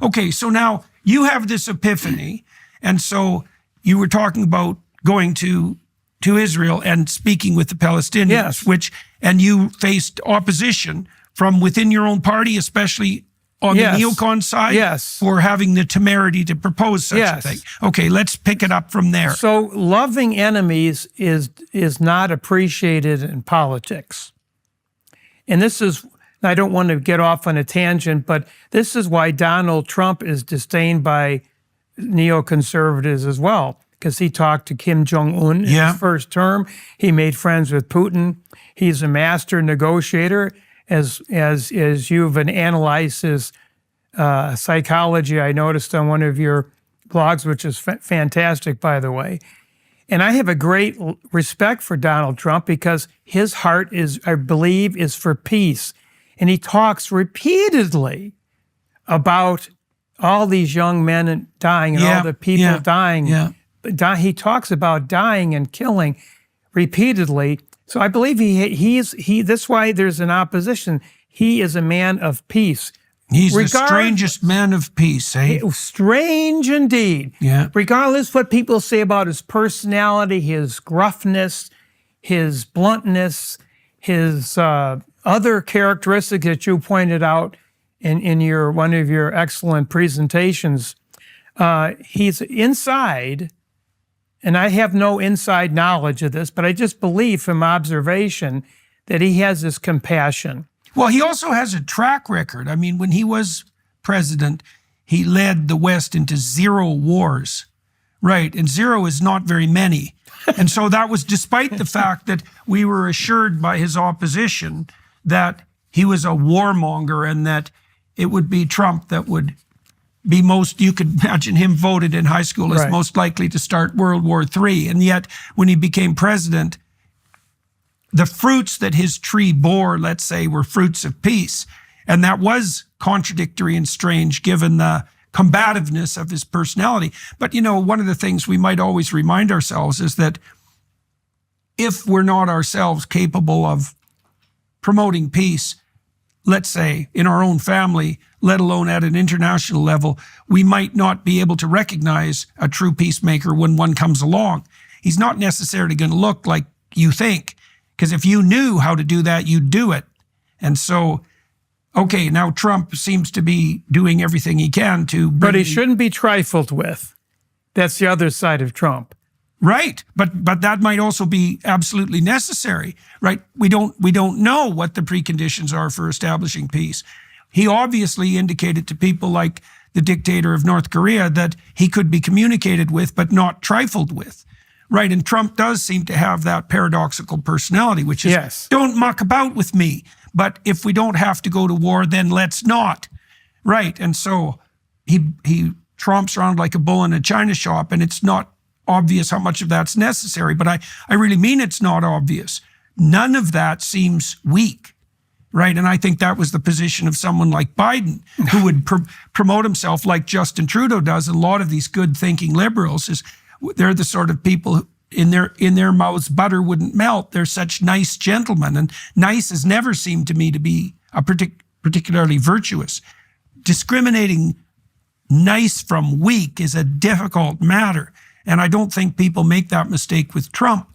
Okay, so now you have this epiphany, and so you were talking about going to Israel and speaking with the Palestinians, Yes. and you faced opposition from within your own party, especially on Yes. the neocon side, Yes. for having the temerity to propose such a Yes. thing. Okay, let's pick it up from there. So loving enemies is not appreciated in politics. And this is, I don't want to get off on a tangent, but this is why Donald Trump is disdained by neoconservatives as well, because he talked to Kim Jong-un in his first term. He made friends with Putin. He's a master negotiator. As you've analyzed his psychology, I noticed on one of your blogs, which is fantastic, by the way. And I have a great respect for Donald Trump because his heart is, I believe, is for peace. And he talks repeatedly about all these young men dying and all the people dying. Yeah. He talks about dying and killing repeatedly. So I believe he's that's why there's an opposition. He is a man of peace. He's the strangest man of peace, eh? Strange indeed. Yeah. Regardless what people say about his personality, his gruffness, his bluntness, his other characteristics that you pointed out in one of your excellent presentations, he's inside. And I have no inside knowledge of this, but I just believe from observation that he has this compassion. Well, he also has a track record. I mean, when he was president, he led the West into 0 wars, right? And 0 is not very many. And so that was despite the fact that we were assured by his opposition that he was a warmonger and that it would be Trump that would be you could imagine him voted in high school as most likely to start World War III. And yet, when he became president, the fruits that his tree bore, let's say, were fruits of peace. And that was contradictory and strange given the combativeness of his personality. But, one of the things we might always remind ourselves is that if we're not ourselves capable of promoting peace, let's say, in our own family, let alone at an international level, we might not be able to recognize a true peacemaker when one comes along. He's not necessarily going to look like you think, because if you knew how to do that, you'd do it. And so, okay, now Trump seems to be doing everything he can to bring But he shouldn't be trifled with. That's the other side of Trump. Right, but that might also be absolutely necessary, right? We don't know what the preconditions are for establishing peace. He obviously indicated to people like the dictator of North Korea that he could be communicated with, but not trifled with, right? And Trump does seem to have that paradoxical personality, which is, don't muck about with me, but if we don't have to go to war, then let's not, right? And so he tromps around like a bull in a china shop, and it's not obvious how much of that's necessary, but I really mean it's not obvious. None of that seems weak, right? And I think that was the position of someone like Biden, who would promote himself like Justin Trudeau does. And a lot of these good-thinking liberals, they're the sort of people who, in their mouths butter wouldn't melt. They're such nice gentlemen, and nice has never seemed to me to be a particularly virtuous. Discriminating nice from weak is a difficult matter. And I don't think people make that mistake with Trump.